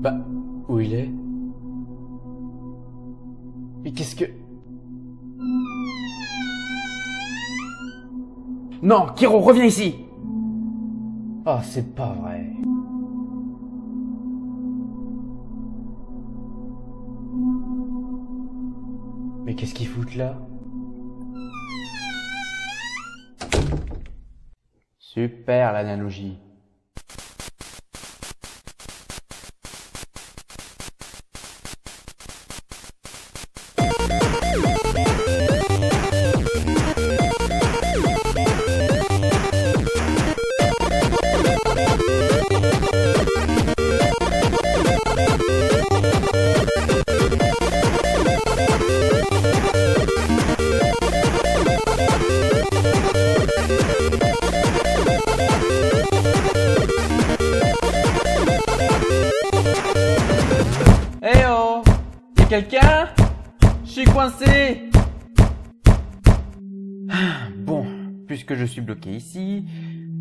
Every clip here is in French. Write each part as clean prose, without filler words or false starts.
Bah, où il est? Mais qu'est-ce que... Non, Kiro, reviens ici! Oh, c'est pas vrai. Mais qu'est-ce qu'ils foutent là? Super l'analogie. Eh oh! Y'a quelqu'un? Je suis coincé! Bon, puisque je suis bloqué ici,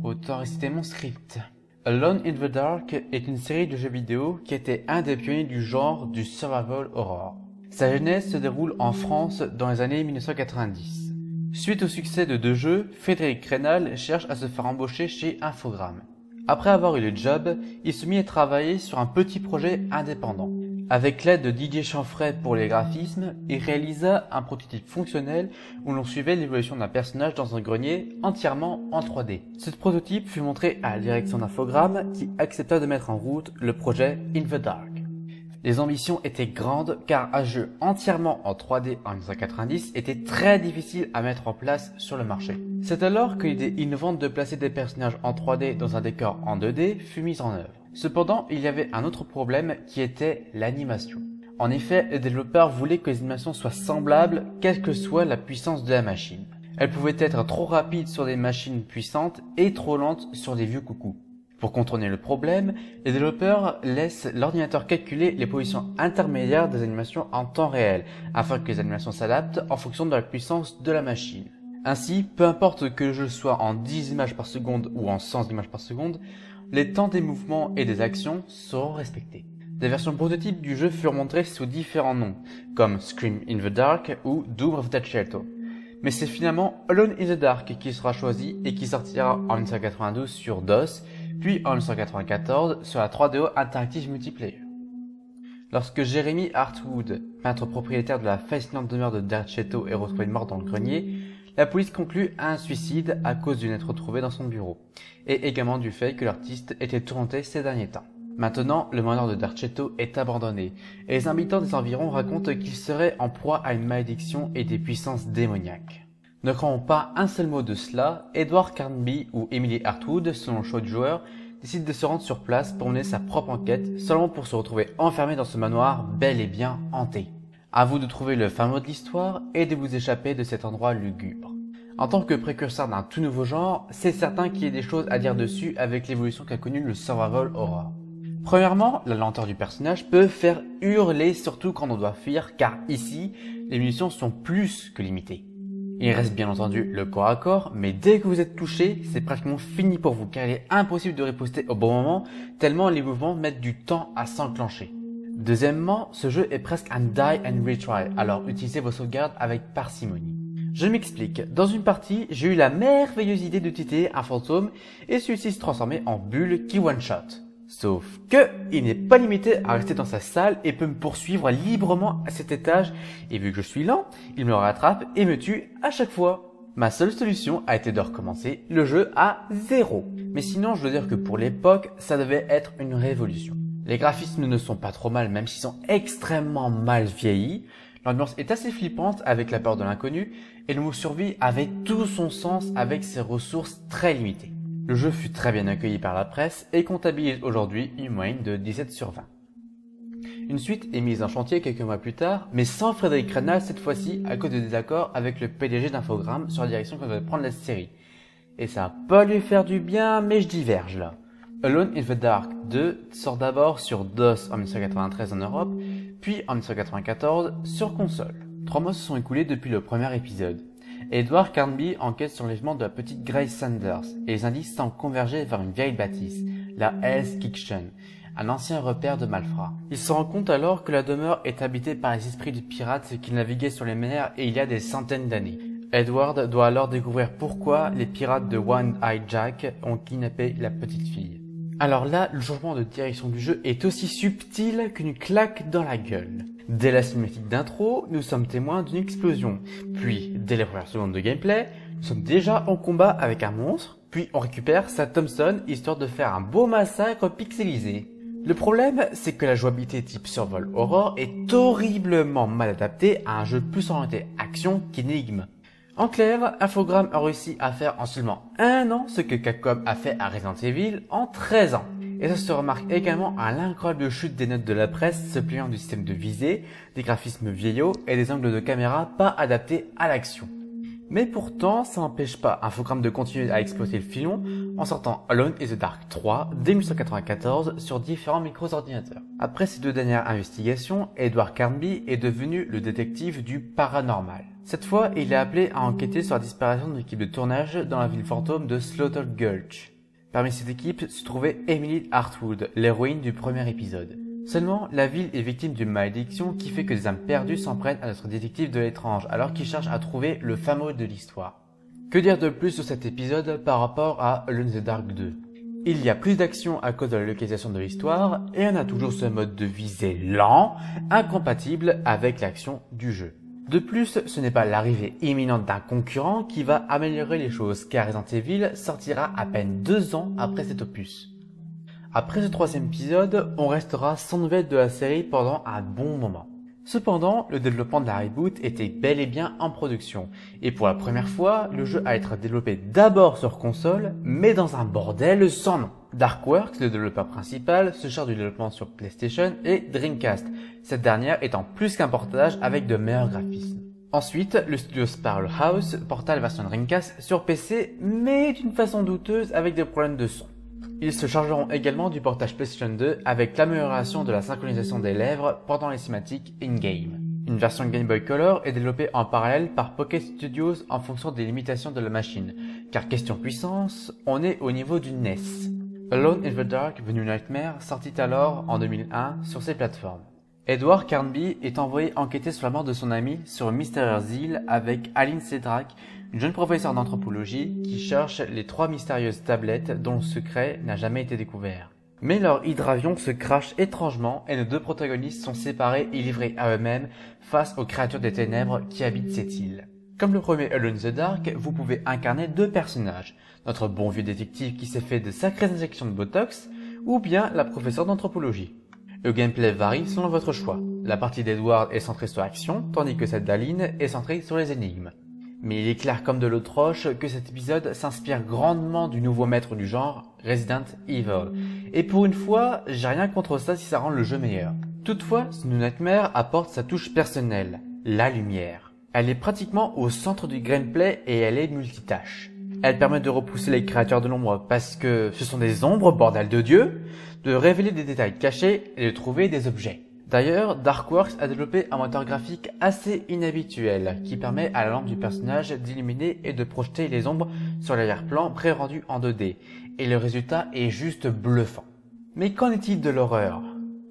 autant réciter mon script. Alone in the Dark est une série de jeux vidéo qui était un des pionniers du genre du survival horror. Sa genèse se déroule en France dans les années 1990. Suite au succès de 2 jeux, Frédéric Rénal cherche à se faire embaucher chez Infogrames. Après avoir eu le job, il se mit à travailler sur un petit projet indépendant. Avec l'aide de Didier Chanfray pour les graphismes, il réalisa un prototype fonctionnel où l'on suivait l'évolution d'un personnage dans un grenier entièrement en 3D. Ce prototype fut montré à la direction d'Infogrames qui accepta de mettre en route le projet In the Dark. Les ambitions étaient grandes car un jeu entièrement en 3D en 1990 était très difficile à mettre en place sur le marché. C'est alors que l'idée innovante de placer des personnages en 3D dans un décor en 2D fut mise en œuvre. Cependant, il y avait un autre problème qui était l'animation. En effet, les développeurs voulaient que les animations soient semblables quelle que soit la puissance de la machine. Elles pouvaient être trop rapides sur des machines puissantes et trop lentes sur des vieux coucous. Pour contourner le problème, les développeurs laissent l'ordinateur calculer les positions intermédiaires des animations en temps réel, afin que les animations s'adaptent en fonction de la puissance de la machine. Ainsi, peu importe que le jeu soit en 10 images par seconde ou en 100 images par seconde, les temps des mouvements et des actions seront respectés. Des versions prototypes du jeu furent montrées sous différents noms, comme Scream in the Dark ou Doom of Dutch-Shelter. Mais c'est finalement Alone in the Dark qui sera choisi et qui sortira en 1992 sur DOS, puis en 1994 sur la 3DO Interactive Multiplayer. Lorsque Jeremy Hartwood, peintre propriétaire de la fascinante demeure de Dutch-Shelter, est retrouvé mort dans le grenier, la police conclut à un suicide à cause d'une lettre retrouvée dans son bureau, et également du fait que l'artiste était tourmenté ces derniers temps. Maintenant, le manoir de Dutch-Shelter est abandonné, et les habitants des environs racontent qu'il serait en proie à une malédiction et des puissances démoniaques. Ne croyons pas un seul mot de cela, Edward Carnby ou Emily Hartwood, selon le choix du joueur, décide de se rendre sur place pour mener sa propre enquête, seulement pour se retrouver enfermé dans ce manoir bel et bien hanté. À vous de trouver le fin mot de l'histoire et de vous échapper de cet endroit lugubre. En tant que précurseur d'un tout nouveau genre, c'est certain qu'il y ait des choses à dire dessus avec l'évolution qu'a connue le survival horror. Premièrement, la lenteur du personnage peut faire hurler surtout quand on doit fuir car ici, les munitions sont plus que limitées. Il reste bien entendu le corps à corps, mais dès que vous êtes touché, c'est pratiquement fini pour vous car il est impossible de riposter au bon moment tellement les mouvements mettent du temps à s'enclencher. Deuxièmement, ce jeu est presque un die and retry, alors utilisez vos sauvegardes avec parcimonie. Je m'explique, dans une partie, j'ai eu la merveilleuse idée d'utiliser un fantôme et celui-ci se transformer en bulle qui one-shot. Sauf que, il n'est pas limité à rester dans sa salle et peut me poursuivre librement à cet étage et vu que je suis lent, il me rattrape et me tue à chaque fois. Ma seule solution a été de recommencer le jeu à 0. Mais sinon, je dois dire que pour l'époque, ça devait être une révolution. Les graphismes ne sont pas trop mal même s'ils sont extrêmement mal vieillis. L'ambiance est assez flippante avec la peur de l'inconnu et le mot survie avait tout son sens avec ses ressources très limitées. Le jeu fut très bien accueilli par la presse et comptabilise aujourd'hui une moyenne de 17 sur 20. Une suite est mise en chantier quelques mois plus tard, mais sans Frédéric Rénal cette fois-ci à cause de désaccords avec le PDG d'Infogrames sur la direction que devait prendre la série. Et ça va pas lui faire du bien, mais je diverge là. Alone in the Dark 2 sort d'abord sur DOS en 1993 en Europe, puis en 1994 sur console. 3 mois se sont écoulés depuis le premier épisode. Edward Carnby enquête sur l'enlèvement de la petite Grace Sanders et les indices semblent converger vers une vieille bâtisse, la Hell's Kitchen, un ancien repère de malfrats. Il se rend compte alors que la demeure est habitée par les esprits de pirates qui naviguaient sur les mers et il y a des centaines d'années. Edward doit alors découvrir pourquoi les pirates de One Eye Jack ont kidnappé la petite fille. Alors là, le changement de direction du jeu est aussi subtil qu'une claque dans la gueule. Dès la cinématique d'intro, nous sommes témoins d'une explosion. Puis, dès les premières secondes de gameplay, nous sommes déjà en combat avec un monstre. Puis on récupère sa Thompson histoire de faire un beau massacre pixelisé. Le problème, c'est que la jouabilité type Survival Horror est horriblement mal adaptée à un jeu plus orienté action qu'énigme. En clair, Infogrames a réussi à faire en seulement 1 an ce que Capcom a fait à Resident Evil en 13 ans. Et ça se remarque également à l'incroyable chute des notes de la presse se pliant du système de visée, des graphismes vieillots et des angles de caméra pas adaptés à l'action. Mais pourtant, ça n'empêche pas Infogrames de continuer à exploiter le filon en sortant Alone in the Dark 3 dès 1994 sur différents micro-ordinateurs. Après ces 2 dernières investigations, Edward Carnby est devenu le détective du paranormal. Cette fois, il est appelé à enquêter sur la disparition de l'équipe de tournage dans la ville fantôme de Slaughter Gulch. Parmi cette équipe se trouvait Emily Hartwood, l'héroïne du premier épisode. Seulement, la ville est victime d'une malédiction qui fait que des âmes perdues s'en prennent à notre détective de l'étrange alors qu'il cherche à trouver le fameux de l'histoire. Que dire de plus sur cet épisode par rapport à Alone in the Dark 2 ? Il y a plus d'action à cause de la localisation de l'histoire et on a toujours ce mode de visée lent, incompatible avec l'action du jeu. De plus, ce n'est pas l'arrivée imminente d'un concurrent qui va améliorer les choses car Resident Evil sortira à peine 2 ans après cet opus. Après ce 3e épisode, on restera sans nouvelles de la série pendant un bon moment. Cependant, le développement de la reboot était bel et bien en production, et pour la première fois, le jeu a été développé d'abord sur console, mais dans un bordel sans nom. Darkworks, le développeur principal, se charge du développement sur PlayStation et Dreamcast, cette dernière étant plus qu'un portage avec de meilleurs graphismes. Ensuite, le studio Sparrow House porta la version Dreamcast sur PC, mais d'une façon douteuse avec des problèmes de son. Ils se chargeront également du portage PlayStation 2 avec l'amélioration de la synchronisation des lèvres pendant les cinématiques in-game. Une version Game Boy Color est développée en parallèle par Pocket Studios en fonction des limitations de la machine, car question puissance, on est au niveau d'une NES. Alone in the Dark The New Nightmare sortit alors en 2001 sur ces plateformes. Edward Carnby est envoyé enquêter sur la mort de son ami sur une mystérieuse île avec Aline Cedrak, une jeune professeure d'anthropologie qui cherche les 3 mystérieuses tablettes dont le secret n'a jamais été découvert. Mais leur hydravion se crache étrangement et nos 2 protagonistes sont séparés et livrés à eux-mêmes face aux créatures des ténèbres qui habitent cette île. Comme le premier Alone in the Dark, vous pouvez incarner 2 personnages, notre bon vieux détective qui s'est fait de sacrées injections de Botox, ou bien la professeure d'anthropologie. Le gameplay varie selon votre choix. La partie d'Edward est centrée sur l'action, tandis que celle d'Aline est centrée sur les énigmes. Mais il est clair comme de l'eau de roche que cet épisode s'inspire grandement du nouveau maître du genre, Resident Evil. Et pour une fois, j'ai rien contre ça si ça rend le jeu meilleur. Toutefois, ce New Nightmare apporte sa touche personnelle, la lumière. Elle est pratiquement au centre du gameplay et elle est multitâche. Elle permet de repousser les créatures de l'ombre parce que ce sont des ombres, bordel de Dieu, de révéler des détails cachés et de trouver des objets. D'ailleurs, Darkworks a développé un moteur graphique assez inhabituel qui permet à la lampe du personnage d'illuminer et de projeter les ombres sur l'arrière-plan pré-rendu en 2D. Et le résultat est juste bluffant. Mais qu'en est-il de l'horreur ?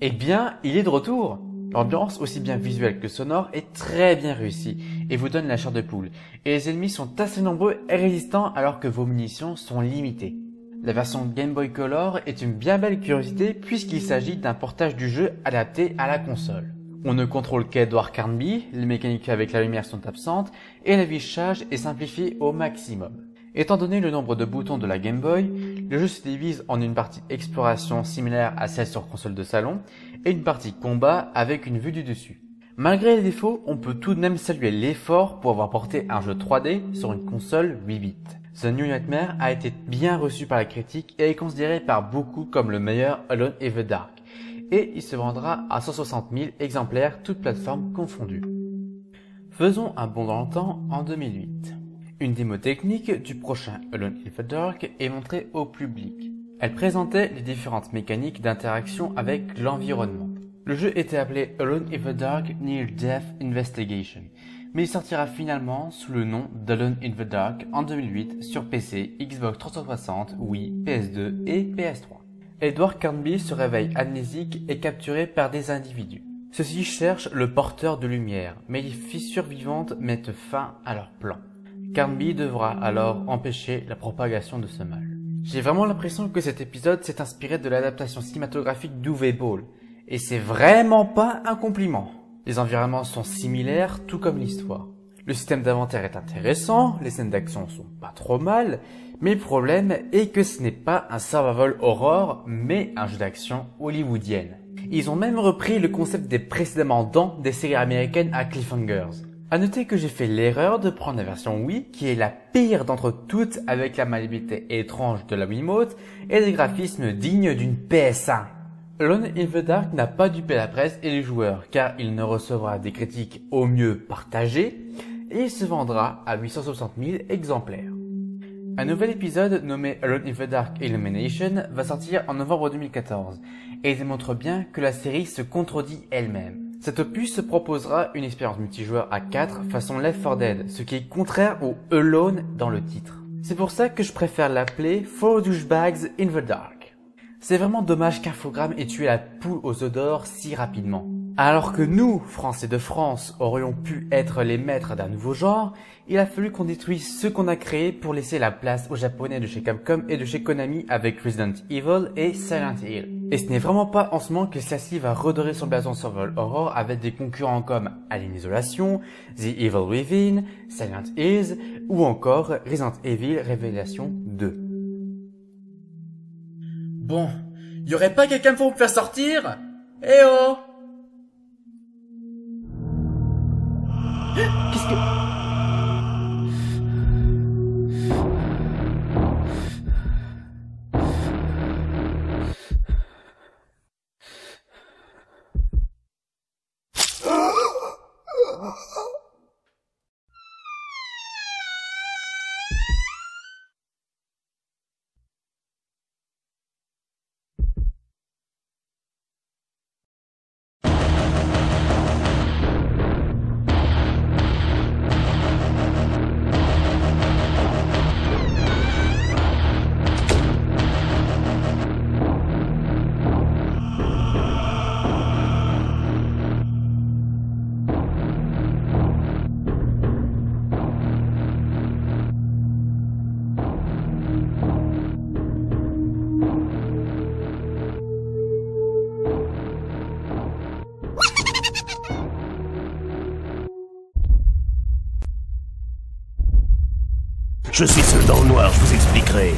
Eh bien, il est de retour. L'ambiance, aussi bien visuelle que sonore, est très bien réussie et vous donne la chair de poule. Et les ennemis sont assez nombreux et résistants alors que vos munitions sont limitées. La version Game Boy Color est une bien belle curiosité puisqu'il s'agit d'un portage du jeu adapté à la console. On ne contrôle qu'Edward Carnby, les mécaniques avec la lumière sont absentes et l'affichage est simplifié au maximum. Étant donné le nombre de boutons de la Game Boy, le jeu se divise en une partie exploration similaire à celle sur console de salon et une partie combat avec une vue du dessus. Malgré les défauts, on peut tout de même saluer l'effort pour avoir porté un jeu 3D sur une console 8 bits. The New Nightmare a été bien reçu par la critique et est considéré par beaucoup comme le meilleur Alone in the Dark. Et il se vendra à 160 000 exemplaires, toutes plateformes confondues. Faisons un bond dans le temps en 2008. Une démo technique du prochain Alone in the Dark est montrée au public. Elle présentait les différentes mécaniques d'interaction avec l'environnement. Le jeu était appelé Alone in the Dark Near Death Investigation, mais il sortira finalement sous le nom d'Alone in the Dark en 2008 sur PC, Xbox 360, Wii, PS2 et PS3. Edward Carnby se réveille amnésique et capturé par des individus. Ceux-ci cherchent le porteur de lumière, mais les fissures vivantes mettent fin à leur plan. Carnby devra alors empêcher la propagation de ce mal. J'ai vraiment l'impression que cet épisode s'est inspiré de l'adaptation cinématographique d'Uwe Boll, et c'est vraiment pas un compliment. Les environnements sont similaires, tout comme l'histoire. Le système d'inventaire est intéressant, les scènes d'action sont pas trop mal, mais le problème est que ce n'est pas un survival horror, mais un jeu d'action hollywoodienne. Ils ont même repris le concept des précédemment dans des séries américaines à cliffhangers. À noter que j'ai fait l'erreur de prendre la version Wii, qui est la pire d'entre toutes avec la maniabilité étrange de la Wiimote et des graphismes dignes d'une PS1. Alone in the Dark n'a pas dupé la presse et les joueurs, car il ne recevra des critiques au mieux partagées, et il se vendra à 860 000 exemplaires. Un nouvel épisode nommé Alone in the Dark Illumination va sortir en novembre 2014 et il démontre bien que la série se contredit elle-même. Cet opus se proposera une expérience multijoueur à 4 façon Left 4 Dead, ce qui est contraire au Alone dans le titre. C'est pour ça que je préfère l'appeler 4 Douchebags in the Dark. C'est vraiment dommage qu'Infogrames ait tué la poule aux œufs d'or si rapidement. Alors que nous, Français de France, aurions pu être les maîtres d'un nouveau genre, il a fallu qu'on détruise ce qu'on a créé pour laisser la place aux Japonais de chez Capcom et de chez Konami avec Resident Evil et Silent Hill. Et ce n'est vraiment pas en ce moment que celle-ci va redorer son blason survival horror avec des concurrents comme Alien Isolation, The Evil Within, Silent Hills ou encore Resident Evil Révélation 2. Bon, y aurait pas quelqu'un pour me faire sortir? Eh oh! Qu'est-ce que... Je suis seul dans le noir, je vous expliquerai.